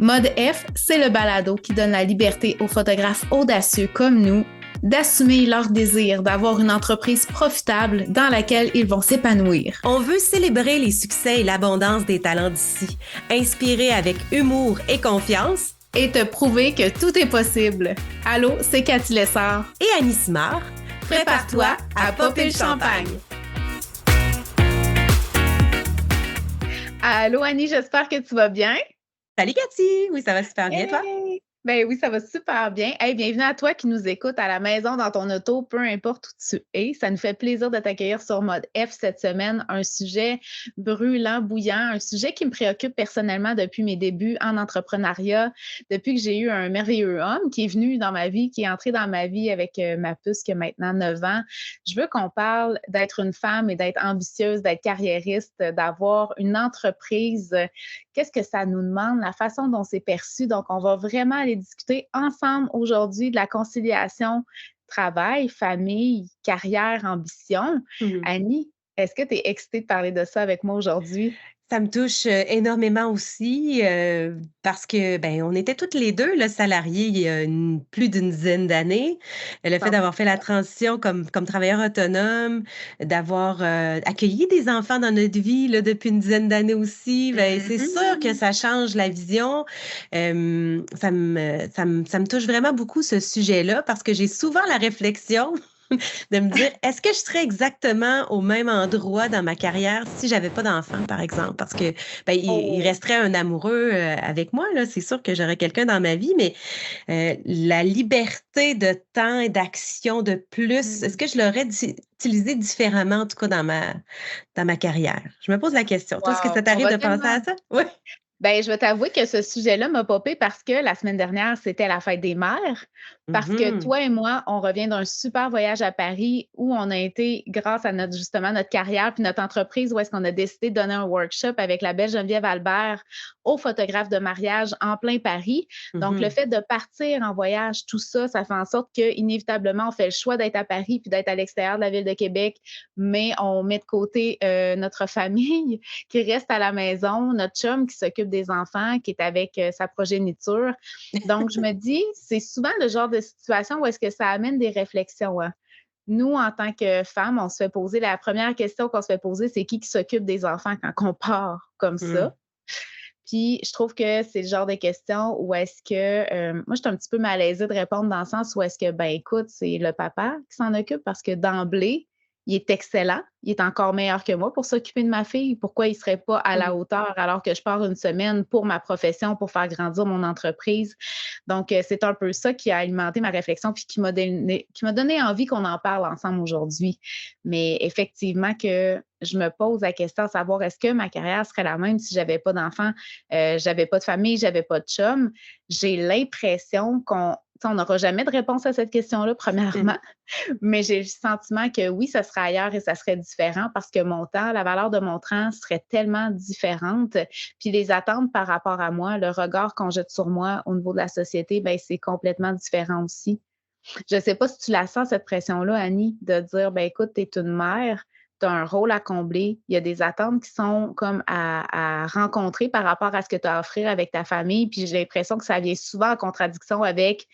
Mode F, c'est le balado qui donne la liberté aux photographes audacieux comme nous d'assumer leur désir d'avoir une entreprise profitable dans laquelle ils vont s'épanouir. On veut célébrer les succès et l'abondance des talents d'ici, inspirer avec humour et confiance et te prouver que tout est possible. Allô, c'est Cathy Lessard et Annie Simard. Prépare-toi à popper le champagne. Allô Annie, j'espère que tu vas bien. Salut Cathy! Oui, ça va super bien, toi? Ben oui, ça va super bien. Hey, bienvenue à toi qui nous écoute à la maison, dans ton auto, peu importe où tu es. Ça nous fait plaisir de t'accueillir sur Mode F cette semaine. Un sujet brûlant, bouillant, un sujet qui me préoccupe personnellement depuis mes débuts en entrepreneuriat, depuis que j'ai eu un merveilleux homme qui est venu dans ma vie, qui est entré dans ma vie avec ma puce qui a maintenant 9 ans. Je veux qu'on parle d'être une femme et d'être ambitieuse, d'être carriériste, d'avoir une entreprise. Qu'est-ce que ça nous demande, la façon dont c'est perçu. Donc, on va vraiment aller discuter ensemble aujourd'hui de la conciliation travail, famille, carrière, ambition. Annie, est-ce que tu es excitée de parler de ça avec moi aujourd'hui? Ça me touche énormément aussi parce que on était toutes les deux là, salariées il y a plus d'une dizaine d'années. Le fait d'avoir fait la transition comme travailleur autonome, d'avoir accueilli des enfants dans notre vie là, depuis une dizaine d'années aussi, c'est sûr que ça change la vision. Ça me touche vraiment beaucoup ce sujet-là parce que j'ai souvent la réflexion de me dire, est-ce que je serais exactement au même endroit dans ma carrière si j'avais pas d'enfant, par exemple? Parce que il resterait un amoureux avec moi, là. C'est sûr que j'aurais quelqu'un dans ma vie, mais la liberté de temps et d'action de plus, est-ce que je l'aurais utilisé différemment, en tout cas, dans ma carrière? Je me pose la question. Toi, est-ce que ça t'arrive de penser à ça? Oui. Ben, je vais t'avouer que ce sujet-là m'a popé parce que la semaine dernière, c'était la fête des mères. Parce que toi et moi, on revient d'un super voyage à Paris où on a été, grâce à notre carrière puis notre entreprise, où est-ce qu'on a décidé de donner un workshop avec la belle Geneviève Albert aux photographes de mariage en plein Paris. Donc, le fait de partir en voyage, tout ça, ça fait en sorte qu'inévitablement, on fait le choix d'être à Paris puis d'être à l'extérieur de la ville de Québec, mais on met de côté notre famille qui reste à la maison, notre chum qui s'occupe des enfants, qui est avec sa progéniture. Donc, je me dis, c'est souvent le genre de situation où est-ce que ça amène des réflexions. Hein. Nous, en tant que femmes, on se fait poser, la première question qu'on se fait poser, c'est qui s'occupe des enfants quand on part comme ça? Puis, je trouve que c'est le genre de questions où est-ce que, moi, je suis un petit peu malaisée de répondre dans le sens où est-ce que, écoute, c'est le papa qui s'en occupe parce que d'emblée, il est excellent, il est encore meilleur que moi pour s'occuper de ma fille. Pourquoi il ne serait pas à la hauteur alors que je pars une semaine pour ma profession, pour faire grandir mon entreprise? Donc, c'est un peu ça qui a alimenté ma réflexion puis qui m'a donné envie qu'on en parle ensemble aujourd'hui. Mais effectivement que je me pose la question à savoir est-ce que ma carrière serait la même si j'avais pas d'enfants, j'avais pas de famille, j'avais pas de chum. J'ai l'impression qu'on n'aura jamais de réponse à cette question-là, premièrement, mais j'ai le sentiment que oui, ça serait ailleurs et ça serait différent parce que mon temps, la valeur de mon temps serait tellement différente. Puis les attentes par rapport à moi, le regard qu'on jette sur moi au niveau de la société, c'est complètement différent aussi. Je ne sais pas si tu la sens, cette pression-là, Annie, de dire, écoute, tu es une mère, tu as un rôle à combler, il y a des attentes qui sont comme à rencontrer par rapport à ce que tu as à offrir avec ta famille, puis j'ai l'impression que ça vient souvent en contradiction avec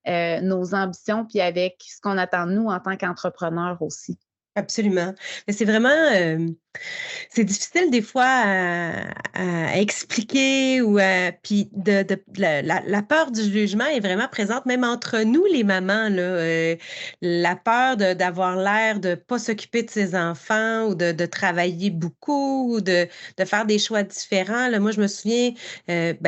nos ambitions, puis avec ce qu'on attend de nous en tant qu'entrepreneurs aussi. Absolument. Mais c'est vraiment, c'est difficile des fois à expliquer ou puis la peur du jugement est vraiment présente même entre nous les mamans là, la peur d'avoir l'air de pas s'occuper de ses enfants ou de travailler beaucoup ou de faire des choix différents. Là, moi, je me souviens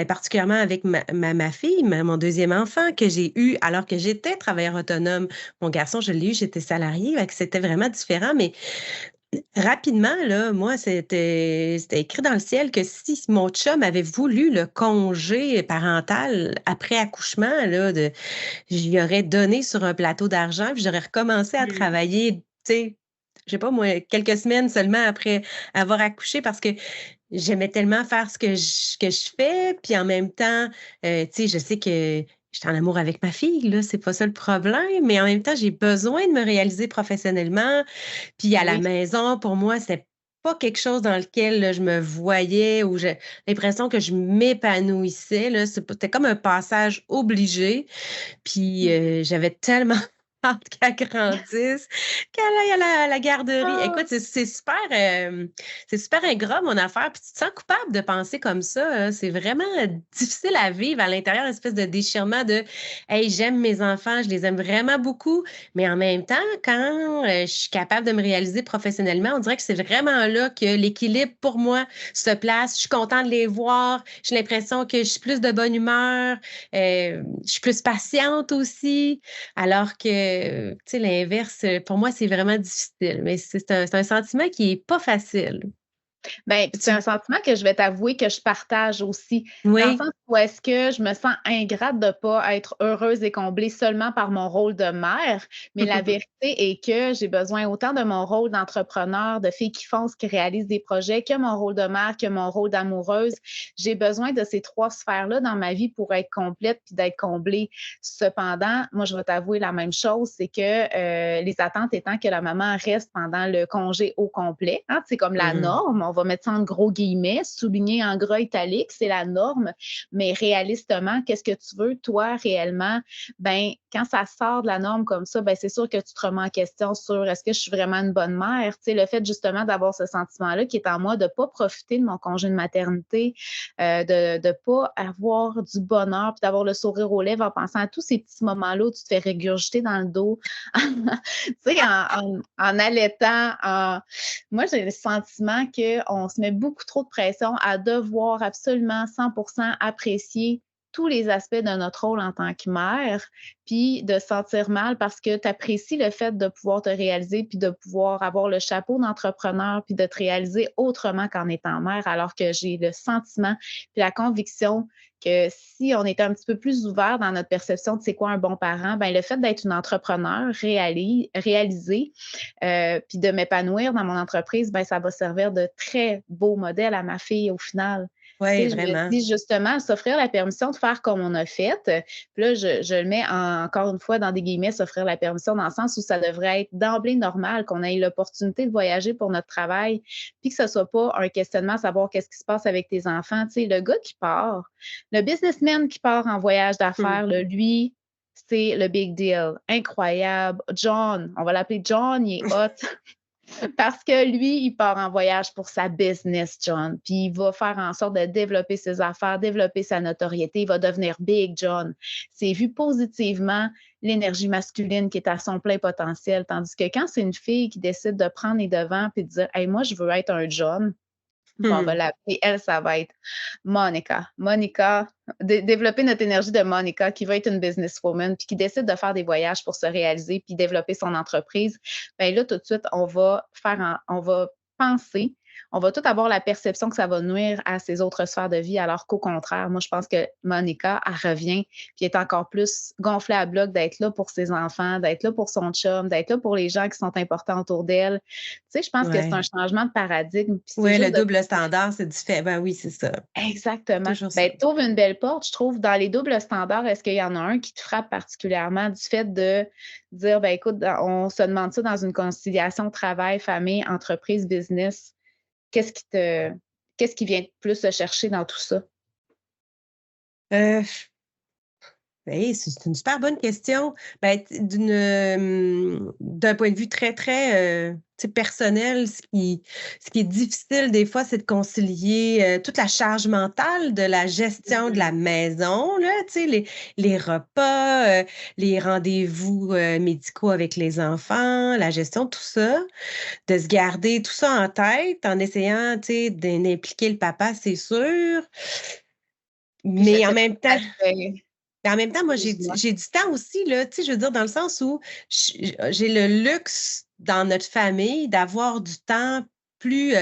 particulièrement avec ma fille, mon deuxième enfant que j'ai eu alors que j'étais travailleur autonome. Mon garçon, je l'ai eu, j'étais salariée, fait que c'était vraiment différent, mais rapidement, là, moi, c'était écrit dans le ciel que si mon chum avait voulu le congé parental après accouchement, là, je lui aurais donné sur un plateau d'argent, puis j'aurais recommencé à travailler, tu sais, je sais pas moi, quelques semaines seulement après avoir accouché parce que j'aimais tellement faire ce que je fais, puis en même temps, tu sais, je sais que j'étais en amour avec ma fille, là, c'est pas ça le problème, mais en même temps, j'ai besoin de me réaliser professionnellement. Puis à la maison, pour moi, c'était pas quelque chose dans lequel là, je me voyais ou j'ai l'impression que je m'épanouissais, là. C'était comme un passage obligé. Puis j'avais tellement hâte qu'elle grandisse, qu'elle aille à la garderie. Ah! Écoute, c'est super ingrat, mon affaire. Puis tu te sens coupable de penser comme ça, hein. C'est vraiment difficile à vivre à l'intérieur, une espèce de déchirement de hey, j'aime mes enfants, je les aime vraiment beaucoup. Mais en même temps, quand je suis capable de me réaliser professionnellement, on dirait que c'est vraiment là que l'équilibre pour moi se place. Je suis contente de les voir. J'ai l'impression que je suis plus de bonne humeur. Je suis plus patiente aussi. Alors que, tu sais, l'inverse, pour moi, c'est vraiment difficile. Mais c'est un sentiment qui est pas facile. Ben, puis c'est un sentiment que je vais t'avouer que je partage aussi, dans le Oui. sens où est-ce que je me sens ingrate de pas être heureuse et comblée seulement par mon rôle de mère, mais la vérité est que j'ai besoin autant de mon rôle d'entrepreneur, de fille qui fonce, qui réalise des projets, que mon rôle de mère, que mon rôle d'amoureuse. J'ai besoin de ces 3 sphères-là dans ma vie pour être complète puis d'être comblée. Cependant, moi, je vais t'avouer la même chose, c'est que les attentes étant que la maman reste pendant le congé au complet, hein, c'est comme la Mmh. norme, on va mettre ça en gros guillemets, souligné en gras italique, c'est la norme, mais réalistement, qu'est-ce que tu veux, toi, réellement? Ben, quand ça sort de la norme comme ça, ben, c'est sûr que tu te remets en question sur est-ce que je suis vraiment une bonne mère? Tu sais, le fait justement d'avoir ce sentiment-là qui est en moi de ne pas profiter de mon congé de maternité, de ne pas avoir du bonheur, puis d'avoir le sourire aux lèvres en pensant à tous ces petits moments-là où tu te fais régurgiter dans le dos, tu sais, en allaitant, moi, j'ai le sentiment qu'on se met beaucoup trop de pression à devoir absolument 100% apprécier tous les aspects de notre rôle en tant que mère, puis de se sentir mal parce que tu apprécies le fait de pouvoir te réaliser, puis de pouvoir avoir le chapeau d'entrepreneur, puis de te réaliser autrement qu'en étant mère, alors que j'ai le sentiment, puis la conviction que si on était un petit peu plus ouvert dans notre perception de c'est quoi un bon parent, ben le fait d'être une entrepreneur réalisée, puis de m'épanouir dans mon entreprise, ben ça va servir de très beau modèle à ma fille au final. Tu Ouais, sais, je me vraiment. dis justement, s'offrir la permission de faire comme on a fait, puis là, je le mets encore une fois dans des guillemets, s'offrir la permission dans le sens où ça devrait être d'emblée normal qu'on ait l'opportunité de voyager pour notre travail, puis que ce soit pas un questionnement à savoir qu'est-ce qui se passe avec tes enfants. Tu sais, le gars qui part, le businessman qui part en voyage Mmh. d'affaires, là, lui, c'est le big deal. Incroyable. John, on va l'appeler John, il est hot. Parce que lui, il part en voyage pour sa business, John. Puis il va faire en sorte de développer ses affaires, développer sa notoriété. Il va devenir big, John. C'est vu positivement l'énergie masculine qui est à son plein potentiel. Tandis que quand c'est une fille qui décide de prendre les devants et de dire hey, moi, je veux être un John, bon, on va Mmh. l'appeler, elle, ça va être Monica. Monica, développer notre énergie de Monica qui veut être une businesswoman puis qui décide de faire des voyages pour se réaliser puis développer son entreprise. Bien là, tout de suite, on va penser, on va tout avoir la perception que ça va nuire à ses autres sphères de vie, alors qu'au contraire, moi, je pense que Monica, elle revient puis est encore plus gonflée à bloc d'être là pour ses enfants, d'être là pour son chum, d'être là pour les gens qui sont importants autour d'elle. Tu sais, je pense que c'est un Ouais. changement de paradigme puis c'est Ouais, le juste de double standard, c'est diffé ben oui, c'est ça. exactement. Toujours ça. Ben, tu ouvres une belle porte, je trouve. Dans les doubles standards, est-ce qu'il y en a un qui te frappe particulièrement du fait de dire, ben écoute, on se demande ça dans une conciliation travail, famille, entreprise, business. Qu'est-ce qui te, qu'est-ce qui vient plus te chercher dans tout ça? Heu Oui, c'est une super bonne question. Ben, d'un point de vue très, très, tu sais, personnel, ce qui est difficile des fois, c'est de concilier, toute la charge mentale de la gestion de la Mhm. maison, là, tu sais, les repas, les rendez-vous, médicaux avec les enfants, la gestion de tout ça, de se garder tout ça en tête en essayant, tu sais, d'impliquer le papa, c'est sûr, Puis mais en c'est quoi même temps l'aspect? mais en même temps, moi, Excuse-moi. j'ai du temps aussi, là, tu sais, je veux dire, dans le sens où j'ai le luxe dans notre famille d'avoir du temps plus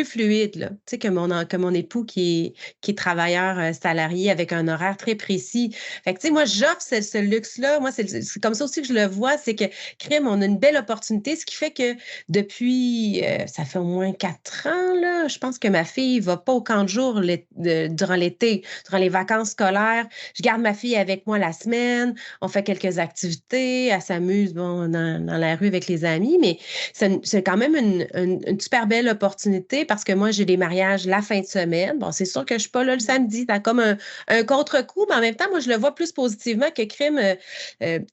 fluide, là. Tu sais, que mon époux qui est travailleur, salarié avec un horaire très précis. Fait que, tu sais, moi, j'offre ce luxe-là. Moi, c'est comme ça aussi que je le vois, c'est que, crime, on a une belle opportunité, ce qui fait que depuis, ça fait au moins 4 ans, là, je pense que ma fille va pas au camp de jour durant l'été, durant les vacances scolaires. Je garde ma fille avec moi la semaine, on fait quelques activités, elle s'amuse, bon, dans la rue avec les amis, mais c'est quand même une super belle opportunité parce que moi, j'ai des mariages la fin de semaine. Bon, c'est sûr que je suis pas là le samedi. Ça a comme un contre-coup, mais en même temps, moi, je le vois plus positivement que crime.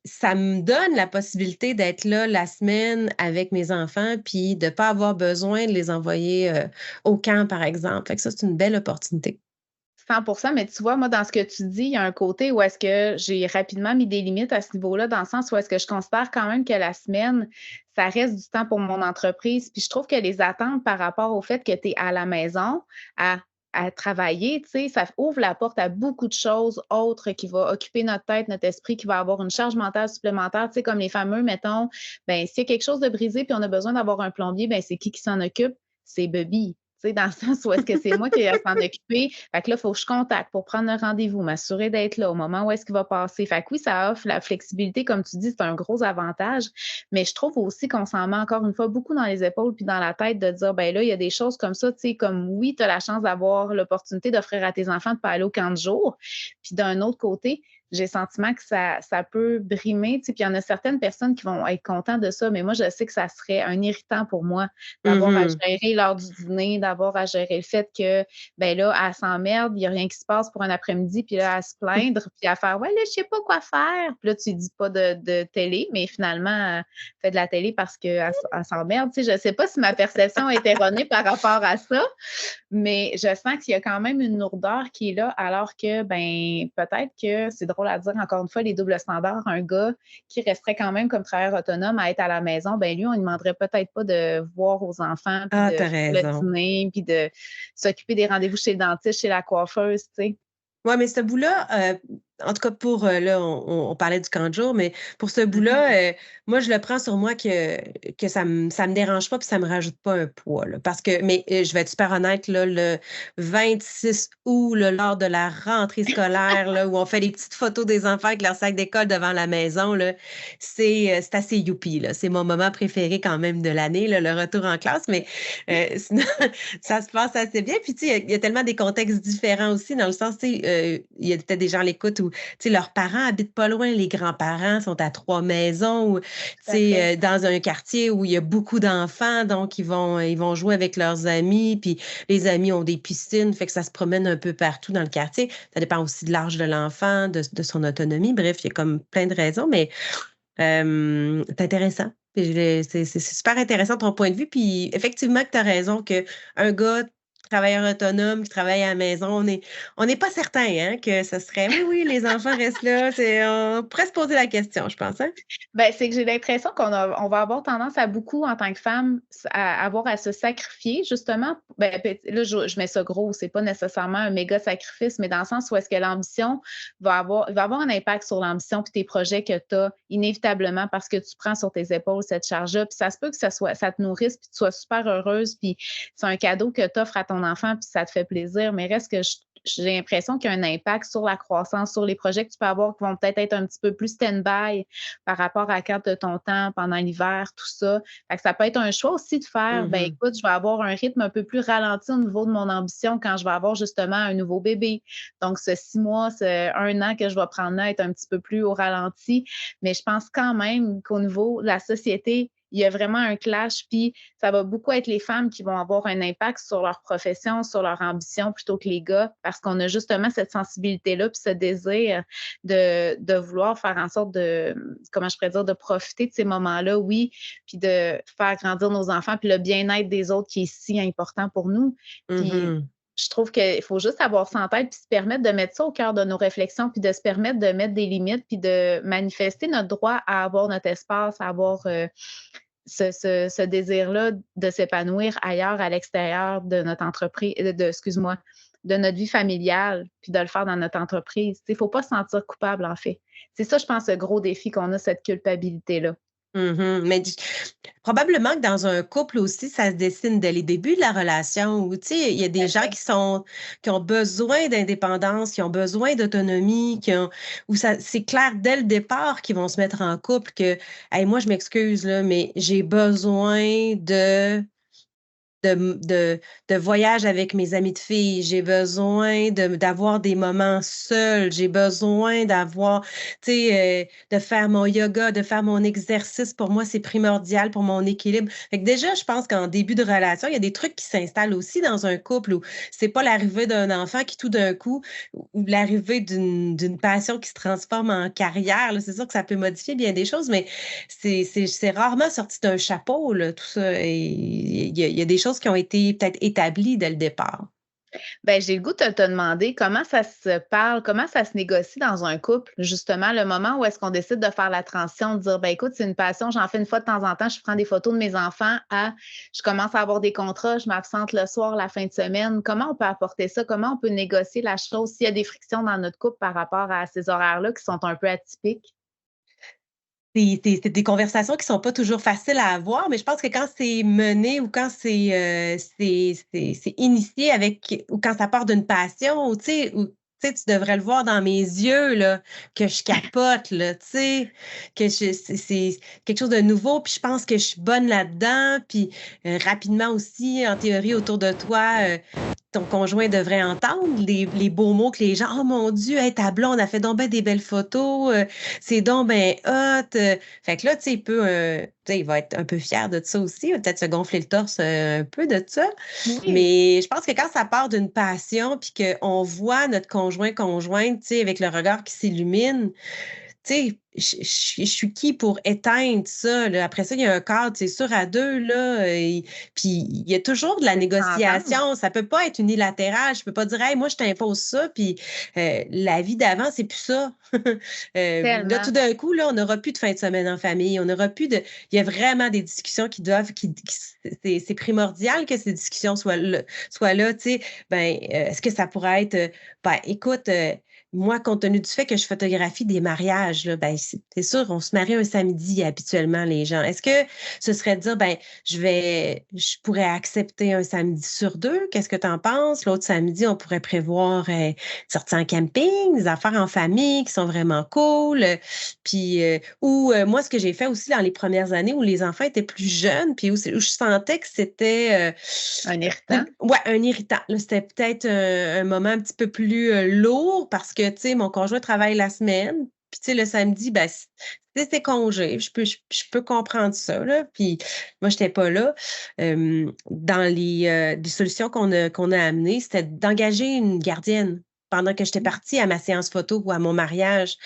Ça me donne la possibilité d'être là la semaine avec mes enfants puis de pas avoir besoin de les envoyer au camp, par exemple. Fait que ça, c'est une belle opportunité. 100%, mais tu vois, moi, dans ce que tu dis, il y a un côté où est-ce que j'ai rapidement mis des limites à ce niveau-là, dans le sens où est-ce que je considère quand même que la semaine, ça reste du temps pour mon entreprise. Puis je trouve que les attentes par rapport au fait que tu es à la maison, à, à travailler, tu sais, ça ouvre la porte à beaucoup de choses autres qui vont occuper notre tête, notre esprit, qui va avoir une charge mentale supplémentaire, tu sais, comme les fameux, mettons, ben s'il y a quelque chose de brisé puis on a besoin d'avoir un plombier, ben c'est qui s'en occupe? C'est Bobby. Tu sais, dans le sens où est-ce que c'est moi qui ai à s'en occuper. Fait que là, il faut que je contacte pour prendre le rendez-vous, m'assurer d'être là au moment où est-ce qu'il va passer. Fait que oui, ça offre la flexibilité, comme tu dis, c'est un gros avantage. Mais je trouve aussi qu'on s'en met encore une fois beaucoup dans les épaules puis dans la tête de dire, ben là, il y a des choses comme ça, tu sais, comme oui, tu as la chance d'avoir l'opportunité d'offrir à tes enfants de pas aller au camp de jour. Puis d'un autre côté, j'ai le sentiment que ça peut brimer, tu sais, puis il y en a certaines personnes qui vont être contentes de ça, mais moi, je sais que ça serait un irritant pour moi d'avoir à Mhm. gérer l'heure du dîner, d'avoir à gérer le fait que, ben là, elle s'emmerde, il n'y a rien qui se passe pour un après-midi, puis là, à se plaindre, puis à faire, ouais, là, je sais pas quoi faire. Puis là, tu dis pas de télé, mais finalement, elle fait de la télé parce qu'elle elle s'emmerde. Tu sais, je sais pas si ma perception est erronée par rapport à ça, mais je sens qu'il y a quand même une lourdeur qui est là, alors que, ben, peut-être que c'est drôle à dire, encore une fois, les doubles standards, un gars qui resterait quand même comme travailleur autonome à être à la maison, ben lui, on ne demanderait peut-être pas de voir aux enfants, puis Ah, de t'as faire le raison. dîner, puis de s'occuper des rendez-vous chez le dentiste, chez la coiffeuse, tu sais. Ouais, mais ce bout-là, en tout cas pour, là, on parlait du camp de jour, mais pour ce Mhm. bout-là, moi, je le prends sur moi que ça me dérange pas puis ça me rajoute pas un poids, là. Parce que mais, je vais être super honnête, là, le 26 août, là, lors de la rentrée scolaire, là, où on fait les petites photos des enfants avec leur sac d'école devant la maison, là, c'est assez youpi, là. C'est mon moment préféré quand même de l'année, là, le retour en classe, mais, sinon ça se passe assez bien. Puis, tu sais, il y a tellement des contextes différents aussi, dans le sens, tu sais, il y a peut-être des gens à l'écoute où, tu sais, leurs parents habitent pas loin, les grands-parents sont à 3 maisons ou, tu Tout à fait. sais, dans un quartier où il y a beaucoup d'enfants, donc ils vont jouer avec leurs amis, puis les amis ont des piscines, fait que ça se promène un peu partout dans le quartier. Ça dépend aussi de l'âge de l'enfant, de son autonomie. Bref, il y a comme plein de raisons, mais c'est intéressant. Puis c'est super intéressant ton point de vue. Puis effectivement que tu as raison qu'un gars travailleur autonome qui travaille à la maison, on n'est pas certain, hein, que ce serait: «Oui, oui, les enfants restent là». On pourrait se poser la question, je pense, hein? Ben, c'est que j'ai l'impression on va avoir tendance à beaucoup, en tant que femme, à avoir à se sacrifier justement. Ben, là, je mets ça gros, c'est pas nécessairement un méga sacrifice, mais dans le sens où est-ce que l'ambition va avoir un impact sur l'ambition puis tes projets que tu as inévitablement parce que tu prends sur tes épaules cette charge-là. Puis ça se peut que ça te nourrisse puis tu sois super heureuse puis c'est un cadeau que tu offres à ton enfant puis ça te fait plaisir. Mais reste que j'ai l'impression qu'il y a un impact sur la croissance, sur les projets que tu peux avoir qui vont peut-être être un petit peu plus stand-by par rapport à quand tu as ton temps pendant l'hiver, tout ça. Fait que ça peut être un choix aussi de faire, ben Mmh. écoute, je vais avoir un rythme un peu plus ralenti au niveau de mon ambition quand je vais avoir justement un nouveau bébé. Donc, ce 6 mois, ce 1 an que je vais prendre là est un petit peu plus au ralenti. Mais je pense quand même qu'au niveau de la société, il y a vraiment un clash, puis ça va beaucoup être les femmes qui vont avoir un impact sur leur profession, sur leur ambition plutôt que les gars, parce qu'on a justement cette sensibilité-là, puis ce désir de vouloir faire en sorte de, comment je pourrais dire, de profiter de ces moments-là, oui, puis de faire grandir nos enfants, puis le bien-être des autres qui est si important pour nous. Puis Mmh. je trouve qu'il faut juste avoir ça en tête, puis se permettre de mettre ça au cœur de nos réflexions, puis de se permettre de mettre des limites, puis de manifester notre droit à avoir notre espace, à avoir ce désir-là de s'épanouir ailleurs, à l'extérieur de notre entreprise, excuse-moi, de notre vie familiale, puis de le faire dans notre entreprise. Il ne faut pas se sentir coupable, en fait. C'est ça, je pense, le gros défi qu'on a, cette culpabilité-là. Mmh. Mais probablement que dans un couple aussi, ça se dessine dès les débuts de la relation où, tu sais, il y a Tout des à gens fait. qui ont besoin d'indépendance, qui ont besoin d'autonomie, où ça c'est clair dès le départ qu'ils vont se mettre en couple que: «Hey, moi, je m'excuse là, mais j'ai besoin de de voyage avec mes amis de filles, j'ai besoin d'avoir des moments seuls, j'ai besoin d'avoir, tu sais, de faire mon yoga, de faire mon exercice. Pour moi, c'est primordial pour mon équilibre. Fait que déjà, je pense qu'en début de relation, il y a des trucs qui s'installent aussi dans un couple où c'est pas l'arrivée d'un enfant qui tout d'un coup, ou l'arrivée d'une passion qui se transforme en carrière, là. C'est sûr que ça peut modifier bien des choses, mais c'est rarement sorti d'un chapeau, là, tout ça. Et il y a des choses qui ont été peut-être établies dès le départ. Ben, j'ai le goût de te demander comment ça se parle, comment ça se négocie dans un couple, justement, le moment où est-ce qu'on décide de faire la transition, de dire, ben écoute, c'est une passion, j'en fais une fois de temps en temps, je prends des photos de mes enfants à, je commence à avoir des contrats, je m'absente le soir, la fin de semaine. Comment on peut apporter ça? Comment on peut négocier la chose s'il y a des frictions dans notre couple par rapport à ces horaires-là qui sont un peu atypiques? C'est des conversations qui sont pas toujours faciles à avoir, mais je pense que quand c'est mené ou quand c'est initié avec ou quand ça part d'une passion ou tu sais, tu devrais le voir dans mes yeux là, que je capote là, tu sais, que c'est quelque chose de nouveau, puis je pense que je suis bonne là-dedans, puis, rapidement aussi, en théorie, autour de toi, ton conjoint devrait entendre les beaux mots que les gens: «Oh mon Dieu, hey, ta blonde a fait donc ben des belles photos, c'est donc ben hot, fait que là, tu sais, tu sais, il va être un peu fier de ça aussi, il va peut-être se gonfler le torse, un peu de ça. Oui. Mais je pense que quand ça part d'une passion puis qu'on voit notre conjointe, tu sais, avec le regard qui s'illumine, tu sais, je suis qui pour éteindre ça, là? Après ça, il y a un cadre, c'est sûr, à 2 là, et puis il y a toujours de la S'entendre, négociation. Ça peut pas être unilatéral. Je peux pas dire: «Hey, moi, je t'impose ça», puis, la vie d'avant, c'est plus ça. Là, tellement. tout d'un coup, là, on n'aura plus de fin de semaine en famille, on n'aura plus de il y a vraiment des discussions qui doivent qui c'est primordial que ces discussions soient là, tu sais. Ben, est-ce que ça pourrait être, ben, écoute, moi, compte tenu du fait que je photographie des mariages, là, ben, c'est sûr, on se marie un samedi habituellement, les gens. Est-ce que ce serait de dire, ben, je pourrais accepter un samedi sur 2? Qu'est-ce que tu en penses? L'autre samedi, on pourrait prévoir une sortie en camping, des affaires en famille qui sont vraiment cool. Puis, moi, ce que j'ai fait aussi dans les premières années où les enfants étaient plus jeunes, puis où je sentais que c'était Un irritant. ouais, un irritant. Là, c'était peut-être un moment un petit peu plus, lourd parce que, tu sais, mon conjoint travaille la semaine, puis, tu sais, le samedi, ben, c'est ses congés. Je peux comprendre ça, là, puis moi, j'étais pas là. Dans des solutions qu'on a amenées, c'était d'engager une gardienne pendant que j'étais partie à ma séance photo ou à mon mariage.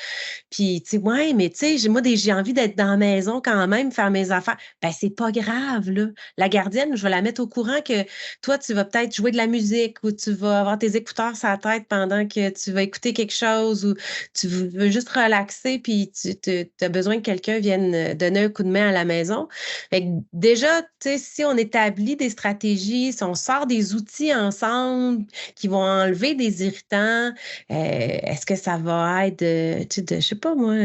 Puis, tu sais, ouais, mais tu sais, j'ai envie d'être dans la maison quand même, faire mes affaires. Ben, c'est pas grave, là. La gardienne, je vais la mettre au courant que toi, tu vas peut-être jouer de la musique ou tu vas avoir tes écouteurs sur la tête pendant que tu vas écouter quelque chose ou tu veux juste relaxer puis tu as besoin que quelqu'un vienne donner un coup de main à la maison. Fait que déjà, tu sais, si on établit des stratégies, si on sort des outils ensemble qui vont enlever des irritants, est-ce que ça va être, tu sais, je sais pas moi,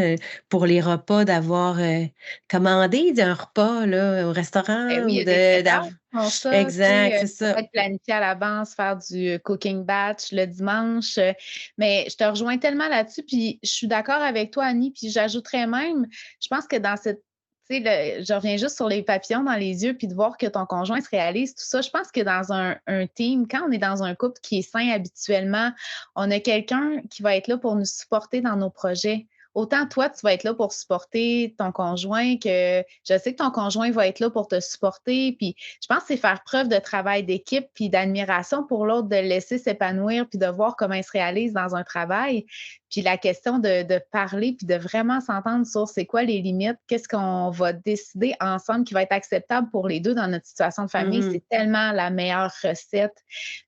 pour les repas d'avoir, commandé un repas là, au Ben restaurant oui, il y ou a des de traiteurs d'av qui font ça, tu exact, sais, c'est ça ça. peut être planifié à l'avance, faire du cooking batch le dimanche, mais je te rejoins tellement là-dessus, puis je suis d'accord avec toi, Annie, puis j'ajouterais même, je pense que dans cette tu sais, je reviens juste sur les papillons dans les yeux, puis de voir que ton conjoint se réalise, tout ça. Je pense que dans un team, quand on est dans un couple qui est sain habituellement, on a quelqu'un qui va être là pour nous supporter dans nos projets. Autant toi, tu vas être là pour supporter ton conjoint que je sais que ton conjoint va être là pour te supporter. Puis je pense que c'est faire preuve de travail d'équipe puis d'admiration pour l'autre, de le laisser s'épanouir puis de voir comment il se réalise dans un travail. Puis la question de parler puis de vraiment s'entendre sur c'est quoi les limites, qu'est-ce qu'on va décider ensemble qui va être acceptable pour les deux dans notre situation de famille, Mmh. c'est tellement la meilleure recette.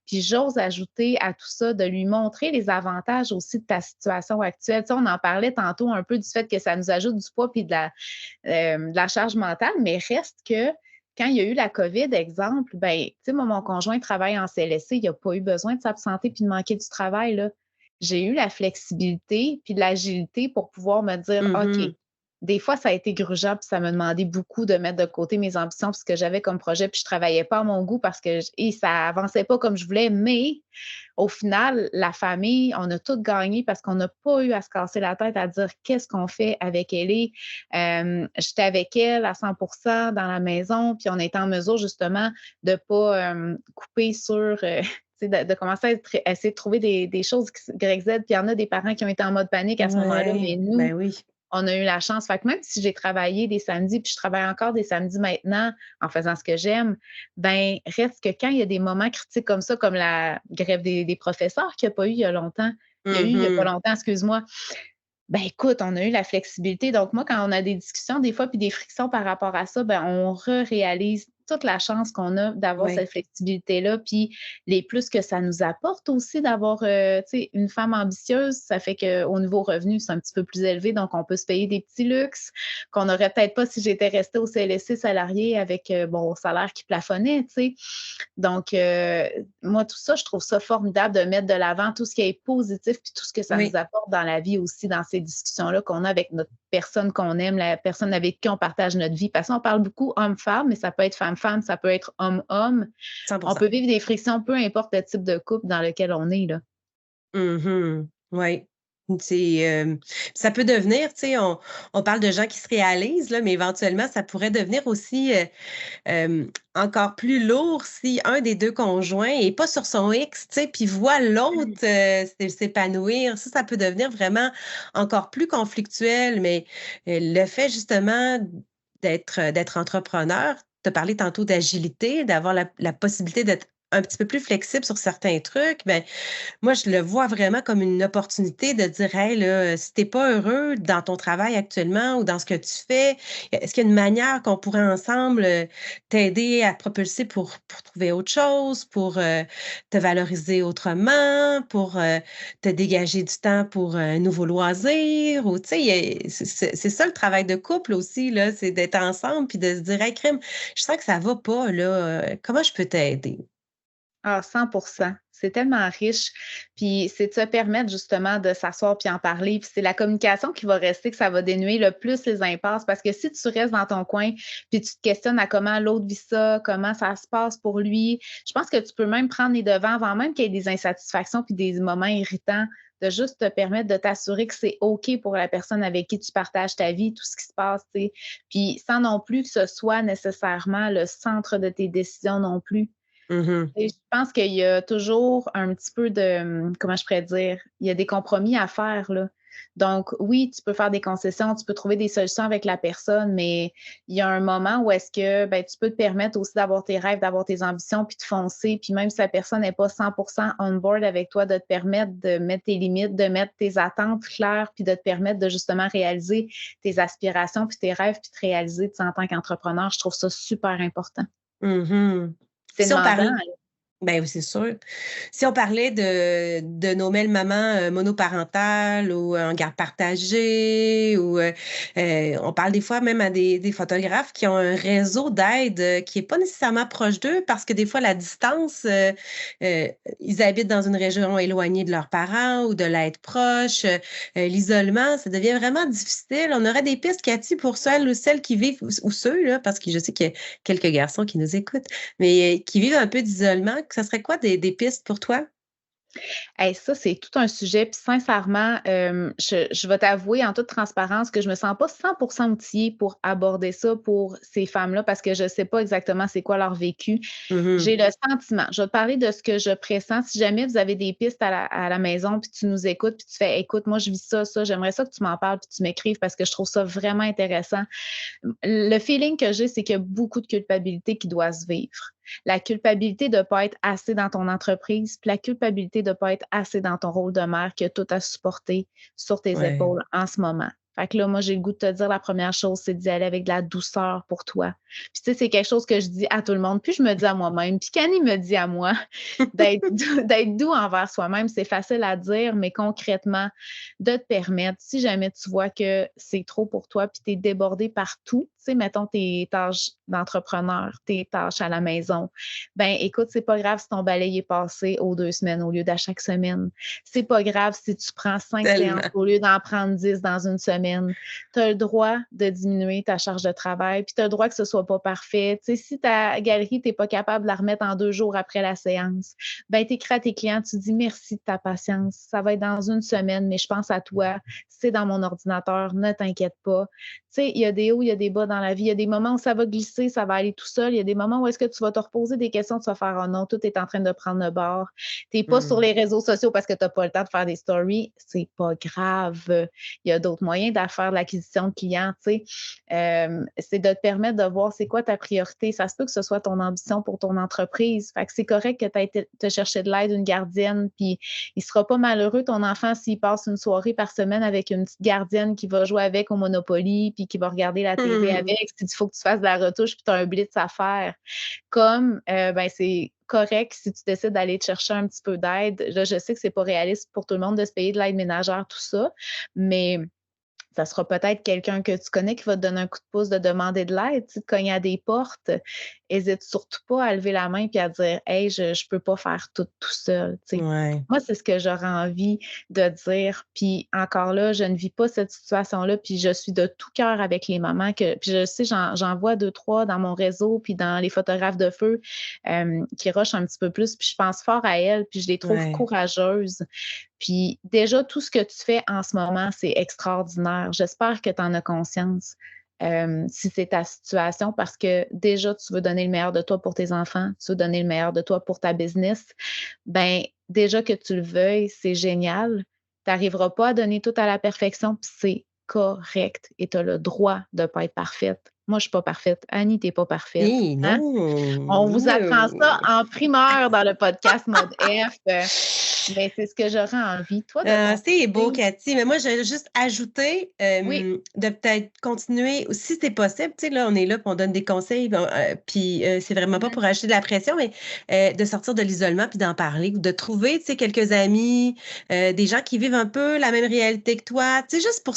Puis j'ose ajouter à tout ça de lui montrer les avantages aussi de ta situation actuelle. Tu sais, on en parlait tantôt un peu du fait que ça nous ajoute du poids puis de la charge mentale, mais reste que quand il y a eu la COVID, exemple, ben, tu sais, moi, mon conjoint travaille en CLSC, il n'a pas eu besoin de s'absenter puis de manquer du travail, là. J'ai eu la flexibilité puis de l'agilité pour pouvoir me dire, Mmh OK, mh. des fois, ça a été grugeant, puis ça m'a demandé beaucoup de mettre de côté mes ambitions, puis ce que j'avais comme projet, puis je travaillais pas à mon goût parce que et ça avançait pas comme je voulais. Mais au final, la famille, on a tout gagné parce qu'on n'a pas eu à se casser la tête à dire qu'est-ce qu'on fait avec Ellie. J'étais avec elle à 100% dans la maison, puis on était en mesure justement de pas couper sur de commencer à essayer de trouver des choses XYZ. Puis il y en a des parents qui ont été en mode panique à ce moment-là, Ouais, mais nous, ben oui. on a eu la chance. Fait que même si j'ai travaillé des samedis, puis je travaille encore des samedis maintenant en faisant ce que j'aime, ben reste que quand il y a des moments critiques comme ça, comme la grève des professeurs qu'il n'y a pas eu il y a longtemps, il y a pas Mhm. longtemps, excuse-moi. Ben écoute, on a eu la flexibilité. Donc moi, quand on a des discussions des fois puis des frictions par rapport à ça, ben on réalise toute la chance qu'on a d'avoir Ouais. cette flexibilité-là, puis les plus que ça nous apporte aussi d'avoir, tu sais, une femme ambitieuse, ça fait qu'au niveau revenu, c'est un petit peu plus élevé, donc on peut se payer des petits luxes qu'on n'aurait peut-être pas si j'étais restée au CLSC salarié avec, bon, salaire qui plafonnait, tu sais. Donc, moi, tout ça, je trouve ça formidable de mettre de l'avant tout ce qui est positif puis tout ce que ça nous Oui. apporte dans la vie aussi, dans ces discussions-là qu'on a avec notre personne qu'on aime, la personne avec qui on partage notre vie. Parce qu'on parle beaucoup homme-femme, mais ça peut être femme-femme, ça peut être homme-homme. On 100%. peut vivre des frictions, peu importe le type de couple dans lequel on est, là. Mhm. Oui. C'est, ça peut devenir, tu sais, on parle de gens qui se réalisent, là, mais éventuellement, ça pourrait devenir aussi encore plus lourd si un des deux conjoints est pas sur son X, tu sais, puis voit l'autre s'épanouir. Ça peut devenir vraiment encore plus conflictuel, mais le fait justement d'être entrepreneur, tu as parlé tantôt d'agilité, d'avoir la possibilité d'être un petit peu plus flexible sur certains trucs, ben moi, je le vois vraiment comme une opportunité de dire: «Hey, là, si tu es pas heureux dans ton travail actuellement ou dans ce que tu fais, est-ce qu'il y a une manière qu'on pourrait ensemble, t'aider à te propulser pour trouver autre chose, pour, te valoriser autrement, pour, te dégager du temps pour un nouveau loisir?» Ou tu sais, il y a c'est ça le travail de couple aussi, là, c'est d'être ensemble puis de se dire: «Hey, crime, je sens que ça va pas là, comment je peux t'aider?» Ah, 100%. C'est tellement riche. Puis c'est de se permettre justement de s'asseoir puis en parler. Puis c'est la communication qui va rester, que ça va dénuer le plus les impasses. Parce que si tu restes dans ton coin puis tu te questionnes à comment l'autre vit ça, comment ça se passe pour lui, je pense que tu peux même prendre les devants avant même qu'il y ait des insatisfactions puis des moments irritants, de juste te permettre de t'assurer que c'est OK pour la personne avec qui tu partages ta vie, tout ce qui se passe, tu sais. Puis sans non plus que ce soit nécessairement le centre de tes décisions non plus. Mmh. Et je pense qu'il y a toujours un petit peu de, comment je pourrais dire? Il y a des compromis à faire, là. Donc oui, tu peux faire des concessions, tu peux trouver des solutions avec la personne, mais il y a un moment où est-ce que, ben, tu peux te permettre aussi d'avoir tes rêves, d'avoir tes ambitions, puis de foncer. Puis même si la personne n'est pas 100% on board avec toi, de te permettre de mettre tes limites, de mettre tes attentes claires, puis de te permettre de justement réaliser tes aspirations, puis tes rêves, puis de réaliser, tu sais, en tant qu'entrepreneur, je trouve ça super important. Mmh. C'est Si on demandant. parle Ben oui, c'est sûr. Si on parlait de nos belles-mamans, monoparentales ou en garde partagée ou, on parle des fois même à des photographes qui ont un réseau d'aide, qui est pas nécessairement proche d'eux parce que des fois la distance, heu, ils habitent dans une région éloignée de leurs parents ou de l'aide proche, l'isolement, ça devient vraiment difficile. On aurait des pistes, Cathy, pour celles qui vivent ou ceux là, parce que je sais qu'il y a quelques garçons qui nous écoutent, mais qui vivent un peu d'isolement, que ça serait quoi des pistes pour toi? Hey, ça, c'est tout un sujet. Puis sincèrement, je vais t'avouer en toute transparence que je me sens pas 100% outillée pour aborder ça pour ces femmes-là parce que je sais pas exactement c'est quoi leur vécu. Mmh. J'ai le sentiment, je vais te parler de ce que je pressens. Si jamais vous avez des pistes à la maison, puis tu nous écoutes, puis tu fais: «Écoute, moi, je vis ça, ça, j'aimerais ça que tu m'en parles, puis tu m'écrives parce que je trouve ça vraiment intéressant». Le feeling que j'ai, c'est qu'il y a beaucoup de culpabilité qui doit se vivre. La culpabilité de ne pas être assez dans ton entreprise, puis la culpabilité de ne pas être assez dans ton rôle de mère qui a tout à supporter sur tes Ouais. épaules en ce moment. Fait que là, moi, j'ai le goût de te dire la première chose, c'est d'y aller avec de la douceur pour toi. Puis tu sais, c'est quelque chose que je dis à tout le monde, puis je me dis à moi-même, puis qu'Annie me dit à moi, d'être doux envers soi-même. C'est facile à dire, mais concrètement, de te permettre, si jamais tu vois que c'est trop pour toi, puis tu es débordé par tout, tu sais, mettons tes tâches d'entrepreneur, tes tâches à la maison. Ben écoute, c'est pas grave si ton balai est passé aux 2 semaines au lieu d'à chaque semaine. C'est pas grave si tu prends 5 séances Tellement. au lieu d'en prendre 10 dans une semaine. Tu as le droit de diminuer ta charge de travail, puis tu as le droit que ce soit pas parfait. Tu sais, si ta galerie, tu es pas capable de la remettre en 2 jours après la séance, ben tu écris à tes clients, tu dis merci de ta patience. Ça va être dans une semaine, mais je pense à toi. C'est dans mon ordinateur, ne t'inquiète pas. Tu sais, il y a des hauts, il y a des bas dans la vie. Il y a des moments où ça va glisser, ça va aller tout seul. Il y a des moments où est-ce que tu vas te reposer des questions, tu vas faire oh non, tout est en train de prendre le bord. Tu n'es pas sur les réseaux sociaux parce que tu n'as pas le temps de faire des stories. C'est pas grave. Il y a d'autres moyens de faire de l'acquisition de clients. Tu sais. C'est de te permettre de voir c'est quoi ta priorité. Ça se peut que ce soit ton ambition pour ton entreprise. Fait que c'est correct que tu aies te chercher de l'aide, une gardienne, puis il sera pas malheureux, ton enfant, s'il passe une soirée par semaine avec une petite gardienne qui va jouer avec au Monopoly, puis qui va regarder la TV avec, il faut que tu fasses de la retouche, puis tu as un blitz à faire. Comme, ben, c'est correct si tu décides d'aller te chercher un petit peu d'aide. Là, je sais que c'est pas réaliste pour tout le monde de se payer de l'aide ménagère, tout ça, mais ça sera peut-être quelqu'un que tu connais qui va te donner un coup de pouce de demander de l'aide, tu sais, de cogner à des portes. Hésite surtout pas à lever la main puis à dire hey, je peux pas faire tout seul. Tu sais. Ouais. Moi, c'est ce que j'aurais envie de dire. Puis encore là, je ne vis pas cette situation-là, puis je suis de tout cœur avec les mamans puis je sais, j'en vois 2, 3 dans mon réseau, puis dans les photographes de feu qui rushent un petit peu plus, puis je pense fort à elles, puis je les trouve courageuses. Puis déjà, tout ce que tu fais en ce moment, c'est extraordinaire. J'espère que tu en as conscience. Si c'est ta situation, parce que déjà, tu veux donner le meilleur de toi pour tes enfants, tu veux donner le meilleur de toi pour ta business, ben déjà que tu le veuilles, c'est génial. Tu n'arriveras pas à donner tout à la perfection, puis c'est correct et tu as le droit de ne pas être parfaite. Moi, je ne suis pas parfaite. Annie, tu n'es pas parfaite. Hein? On Non, vous apprend ça non. en primeur dans le podcast Mode F. Mais c'est ce que j'aurais envie. Toi, de ton C'est beau, côté. Cathy. Mais moi, j'ai juste ajouté Oui. de peut-être continuer, si c'est possible, tu sais, là, on est là, puis on donne des conseils, puis c'est vraiment pas pour acheter de la pression, mais de sortir de l'isolement, puis d'en parler, ou de trouver, tu sais, quelques amis, des gens qui vivent un peu la même réalité que toi, tu sais, juste pour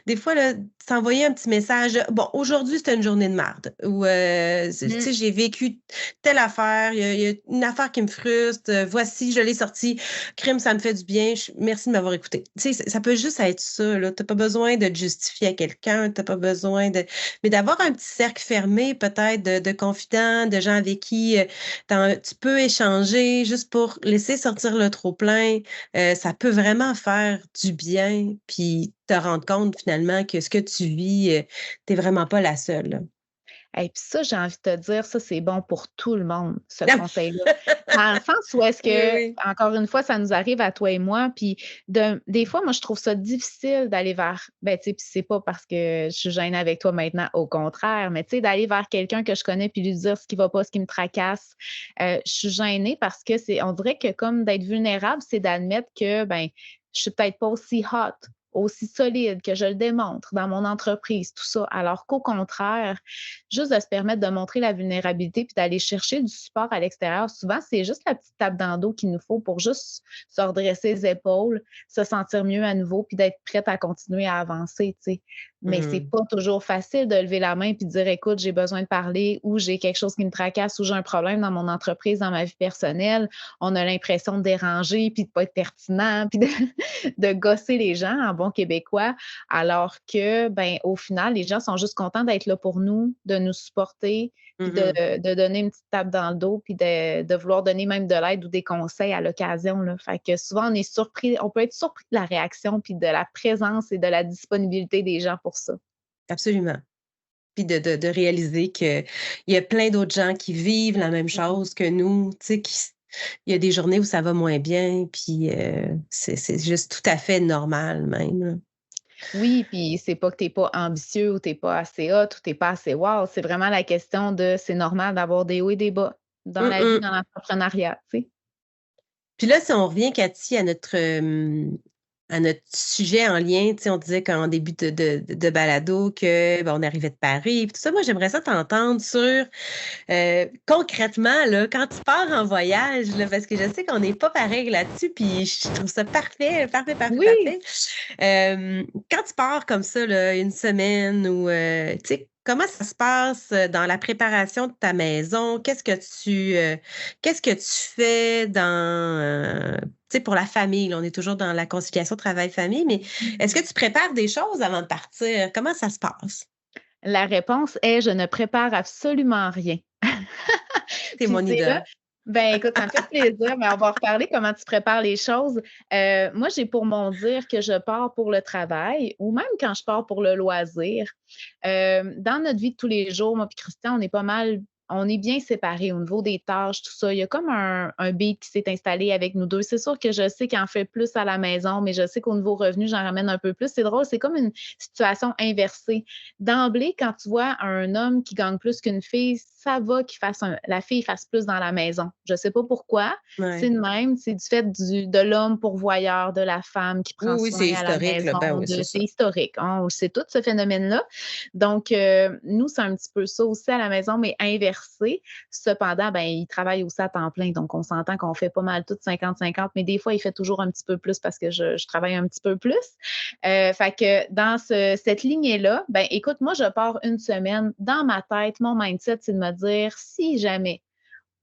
des fois, là, s'envoyer un petit message, bon, aujourd'hui, c'était une journée de merde, ou, tu sais, j'ai vécu telle affaire, il y a une affaire qui me frustre, voici, je l'ai sortie, crime, ça me fait du bien, merci de m'avoir écouté. Tu sais, ça peut juste être ça, là. T'as pas besoin de te justifier à quelqu'un, t'as pas besoin mais d'avoir un petit cercle fermé, peut-être, de confidents, de gens avec qui tu peux échanger juste pour laisser sortir le trop-plein. Ça peut vraiment faire du bien, puis te rendre compte, finalement, que ce que tu vis, t'es vraiment pas la seule, là. Et puis ça, j'ai envie de te dire, ça, c'est bon pour tout le monde, ce conseil-là. Dans le sens où est-ce Oui, que, oui. encore une fois, ça nous arrive à toi et moi, puis des fois, moi, je trouve ça difficile d'aller vers, ben, tu sais, puis c'est pas parce que je suis gênée avec toi maintenant, au contraire, mais tu sais, d'aller vers quelqu'un que je connais puis lui dire ce qui va pas, ce qui me tracasse. Je suis gênée parce que on dirait que comme d'être vulnérable, c'est d'admettre que, ben, je suis peut-être pas aussi hot, aussi solide, que je le démontre dans mon entreprise, tout ça. Alors qu'au contraire, juste de se permettre de montrer la vulnérabilité puis d'aller chercher du support à l'extérieur, souvent, c'est juste la petite tape dans le dos qu'il nous faut pour juste se redresser les épaules, se sentir mieux à nouveau puis d'être prête à continuer à avancer, tu sais. Mais c'est pas toujours facile de lever la main puis de dire écoute, j'ai besoin de parler ou j'ai quelque chose qui me tracasse ou j'ai un problème dans mon entreprise, dans ma vie personnelle. On a l'impression de déranger puis de pas être pertinent puis de gosser les gens en bon québécois, alors que, ben, au final, les gens sont juste contents d'être là pour nous, de nous supporter, puis de donner une petite tape dans le dos, puis de vouloir donner même de l'aide ou des conseils à l'occasion, là. Fait que souvent, on peut être surpris de la réaction, puis de la présence et de la disponibilité des gens pour ça. Absolument. Puis de réaliser qu'il y a plein d'autres gens qui vivent la même chose que nous, tu sais, il y a des journées où ça va moins bien, puis c'est juste tout à fait normal même, là. Oui, puis c'est pas que tu pas ambitieux ou tu pas assez hot ou tu pas assez wow, c'est vraiment la question de c'est normal d'avoir des hauts et des bas dans Mmh la vie, mh. dans l'entrepreneuriat, tu sais? Puis là, si on revient, Cathy, à notre sujet en lien, tu sais, on disait qu'en début de balado que, on arrivait de Paris, puis tout ça. Moi, j'aimerais ça t'entendre sur, concrètement, là, quand tu pars en voyage, là, parce que je sais qu'on n'est pas pareil là-dessus, puis je trouve ça parfait, parfait, parfait, Oui! parfait. Quand tu pars comme ça, là, une semaine ou, tu sais, comment ça se passe dans la préparation de ta maison? Qu'est-ce que tu fais tu sais, pour la famille? Là, on est toujours dans la conciliation travail-famille, mais est-ce que tu prépares des choses avant de partir? Comment ça se passe? La réponse est: «Je ne prépare absolument rien». T'es Puis mon c'est là idole. ben, écoute, ça me fait plaisir, mais on va reparler comment tu prépares les choses. Moi, j'ai pour mon dire que je pars pour le travail ou même quand je pars pour le loisir. Dans notre vie de tous les jours, moi puis Christian, on est bien séparés au niveau des tâches, tout ça. Il y a comme un beat qui s'est installé avec nous 2. C'est sûr que je sais qu'il en fait plus à la maison, mais je sais qu'au niveau revenu, j'en ramène un peu plus. C'est drôle, c'est comme une situation inversée. D'emblée, quand tu vois un homme qui gagne plus qu'une fille, ça va la fille fasse plus dans la maison. Je sais pas pourquoi, c'est Ouais. le même, c'est du fait de l'homme pourvoyeur, de la femme qui Oui, prend oui, soin c'est à la historique, là. maison, Ben oui, c'est ça. c'est historique, hein, on le sait tout ce phénomène-là. Donc, nous, c'est un petit peu ça aussi à la maison, mais inversé. Cependant, ben, il travaille aussi à temps plein, donc on s'entend qu'on fait pas mal tout 50-50, mais des fois, il fait toujours un petit peu plus parce que je travaille un petit peu plus. Fait que dans cette lignée-là, ben, écoute, moi, je pars une semaine. Dans ma tête, mon mindset, c'est de me dire, si jamais,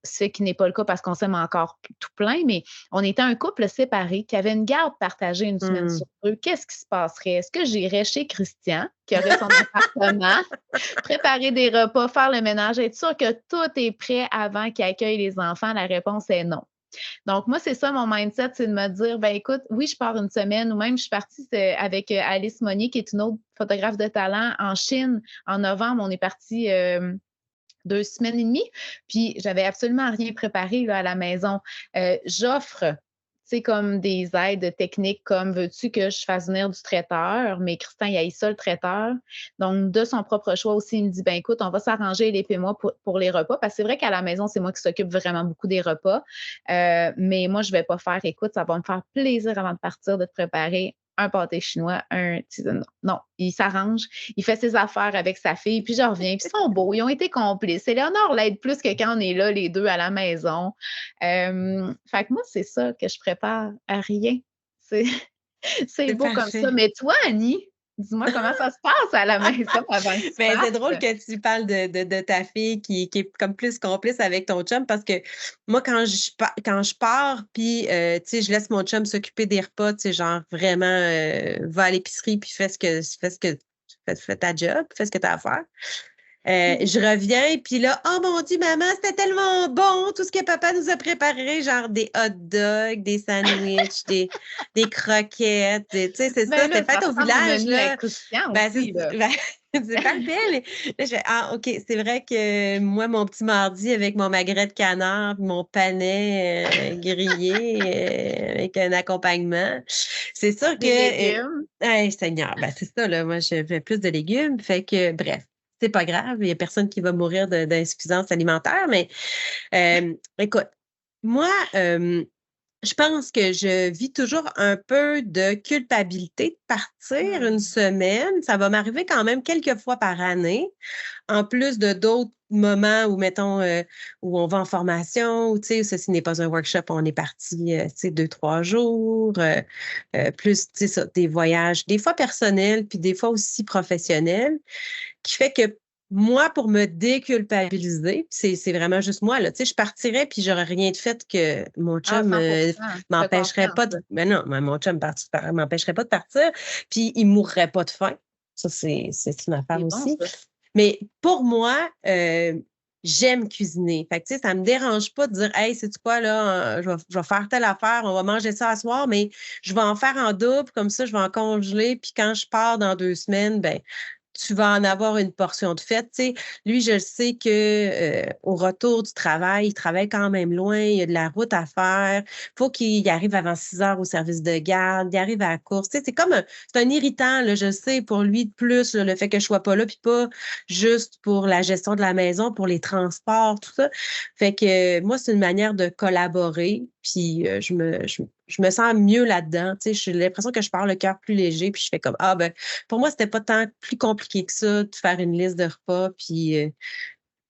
ce qui n'est pas le cas parce qu'on s'aime encore tout plein, mais on était un couple séparé qui avait une garde partagée une semaine Mmh. sur deux. Qu'est-ce qui se passerait? Est-ce que j'irais chez Christian, qui aurait son appartement, préparer des repas, faire le ménage, être sûr que tout est prêt avant qu'il accueille les enfants? La réponse est non. Donc, moi, c'est ça mon mindset, c'est de me dire, ben écoute, oui, je pars une semaine ou même je suis partie avec Alice Monnier, qui est une autre photographe de talent en Chine en novembre. On est parti 2 semaines et demie, puis j'avais absolument rien préparé là, à la maison. J'offre, tu sais, comme des aides techniques comme veux-tu que je fasse venir du traiteur, mais Christian, il haït ça, le traiteur. Donc, de son propre choix aussi, il me dit, ben écoute, on va s'arranger les et moi pour les repas, parce que c'est vrai qu'à la maison, c'est moi qui s'occupe vraiment beaucoup des repas. Mais moi, je vais pas faire, écoute, ça va me faire plaisir avant de partir de te préparer un pâté chinois, non, non, il s'arrange, il fait ses affaires avec sa fille, puis je reviens, puis ils sont beaux, ils ont été complices. Éléonore l'aide plus que quand on est là, les deux à la maison. Fait que moi, c'est ça que je prépare à rien. C'est c'est C'est beau comme ça. parfait. Mais toi, Annie, dis-moi comment ça se passe à la maison avant que tu Ben, c'est drôle partes? que tu parles de ta fille qui est comme plus complice avec ton chum parce que moi, quand je pars, puis, tu sais, je laisse mon chum s'occuper des repas, tu sais, genre vraiment, va à l'épicerie, puis fais ta job, fais ce que tu as à faire. Je reviens, puis là, oh mon Dieu, maman, c'était tellement bon, tout ce que papa nous a préparé, genre des hot dogs, des sandwichs, des croquettes, tu sais, c'est ça, Ben c'était là, ça fait au ressemble au village, menu à là. Christian Ben, aussi, là. ben, c'est parfait, mais là, je fais, ah, OK, c'est vrai que moi, mon petit mardi avec mon magret de canard, puis mon panais grillé avec un accompagnement, c'est sûr que, Des légumes. hey, Seigneur, ben, c'est ça, là, moi, je fais plus de légumes, fait que, bref. C'est pas grave, il y a personne qui va mourir d'insuffisance alimentaire, mais écoute, moi, je pense que je vis toujours un peu de culpabilité de partir une Mmh. semaine. Ça va m'arriver quand même quelques fois par année, en plus de d'autres moments où, mettons, où on va en formation, ou tu sais, ceci n'est pas un workshop, on est parti, tu sais, 2, 3 jours, plus, tu sais, ça, des voyages, des fois personnels, puis des fois aussi professionnels, qui fait que moi, pour me déculpabiliser, c'est vraiment juste moi, là, tu sais, je partirais puis j'aurais rien de fait que mon Ah, chum 100%, je te m'empêcherait comprends, pas ça. de. Mais non, mais mon chum m'empêcherait pas de partir, puis il mourrait pas de faim. Ça, c'est une affaire C'est bon, aussi. ça. Mais pour moi, j'aime cuisiner. Fait que, tu sais, ça me dérange pas de dire, hey, c'est quoi, là, je vais faire telle affaire, on va manger ça à soir, mais je vais en faire en double, comme ça, je vais en congeler, puis quand je pars dans 2 semaines, ben, tu vas en avoir une portion de fête. Tu sais, lui, je sais que au retour du travail, il travaille quand même loin, il y a de la route à faire. Faut qu'il arrive avant 6 heures au service de garde, il arrive à la course. Tu sais, c'est un irritant, là, je sais, pour lui de plus, là, le fait que je sois pas là, puis pas juste pour la gestion de la maison, pour les transports, tout ça. Fait que moi, c'est une manière de collaborer, puis je me sens mieux là-dedans. Tu sais, j'ai l'impression que je pars le cœur plus léger, puis je fais comme, ah ben, pour moi, c'était pas tant plus compliqué que ça de faire une liste de repas, puis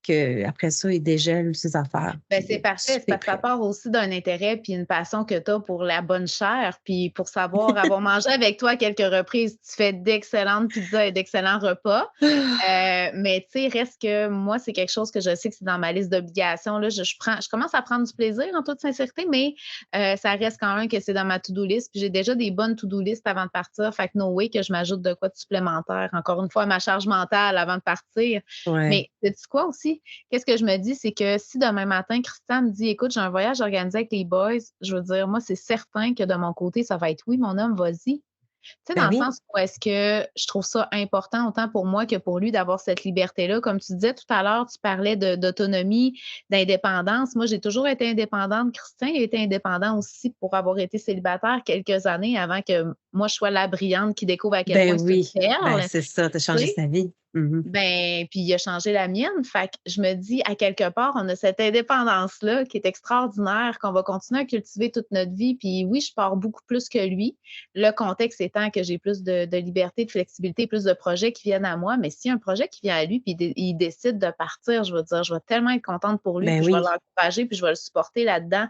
qu'après ça, il dégèle ses affaires. Ben, c'est parfait, c'est parce que ça part aussi d'un intérêt puis une passion que tu as pour la bonne chair, puis pour savoir avoir mangé avec toi à quelques reprises. Tu fais d'excellentes pizzas et d'excellents repas. Mais tu sais, reste que moi, c'est quelque chose que je sais que c'est dans ma liste d'obligations. Là, je commence à prendre du plaisir en toute sincérité, mais ça reste quand même que c'est dans ma to-do list. Puis j'ai déjà des bonnes to-do list avant de partir. Fait que no way que je m'ajoute de quoi de supplémentaire. Encore une fois, ma charge mentale avant de partir. Ouais. Mais sais-tu quoi aussi? Qu'est-ce que je me dis, c'est que si demain matin, Christian me dit, écoute, j'ai un voyage organisé avec les boys, je veux dire, moi, c'est certain que de mon côté, ça va être oui, mon homme, vas-y. Tu sais, dans le sens où est-ce que je trouve ça important autant pour moi que pour lui d'avoir cette liberté-là. Comme tu disais tout à l'heure, tu parlais d'autonomie, d'indépendance. Moi, j'ai toujours été indépendante. Christian a été indépendant aussi pour avoir été célibataire quelques années avant que moi, je sois la brillante qui découvre à quel point c'est une perle. C'est ça, tu as changé sa vie. Ben, puis il a changé la mienne. Fait que je me dis, à quelque part, on a cette indépendance-là qui est extraordinaire, qu'on va continuer à cultiver toute notre vie. Puis oui, je pars beaucoup plus que lui. Le contexte étant que j'ai plus de liberté, de flexibilité, plus de projets qui viennent à moi. Mais s'il y a un projet qui vient à lui, puis il décide de partir, je veux dire, je vais tellement être contente pour lui, puis je vais l'encourager, puis je vais le supporter là-dedans.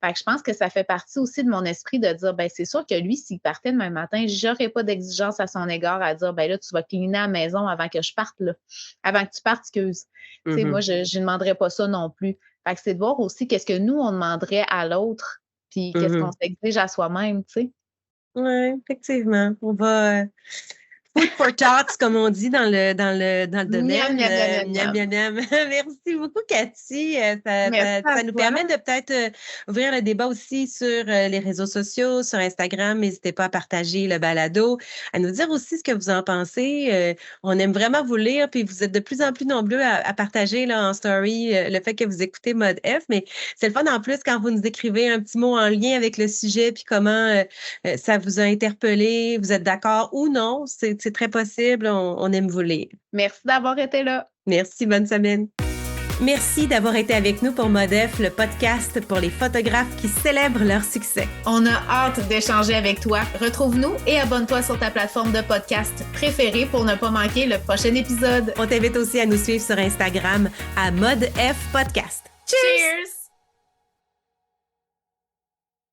Fait que je pense que ça fait partie aussi de mon esprit de dire, ben c'est sûr que lui, s'il partait demain matin, j'aurais pas d'exigence à son égard à dire, ben là, tu vas cleaner à la maison avant que je parte, là. Avant que tu partes, excuse. Tu sais, moi, je ne demanderais pas ça non plus. Fait que c'est de voir aussi qu'est-ce que nous, on demanderait à l'autre, puis qu'est-ce qu'on s'exige à soi-même, tu sais. Oui, effectivement. On va... Food for thoughts, comme on dit dans le domaine. Merci beaucoup, Cathy. Ça nous permet de peut-être ouvrir le débat aussi sur les réseaux sociaux, sur Instagram. N'hésitez pas à partager le balado, à nous dire aussi ce que vous en pensez. On aime vraiment vous lire, puis vous êtes de plus en plus nombreux à partager là, en story le fait que vous écoutez Mode F, mais c'est le fun en plus quand vous nous écrivez un petit mot en lien avec le sujet, puis comment ça vous a interpellé, vous êtes d'accord ou non, c'est très possible, on aime vous lire. Merci d'avoir été là. Merci, bonne semaine. Merci d'avoir été avec nous pour Mode F, le podcast pour les photographes qui célèbrent leur succès. On a hâte d'échanger avec toi. Retrouve-nous et abonne-toi sur ta plateforme de podcast préférée pour ne pas manquer le prochain épisode. On t'invite aussi à nous suivre sur Instagram à Mode F Podcast. Cheers!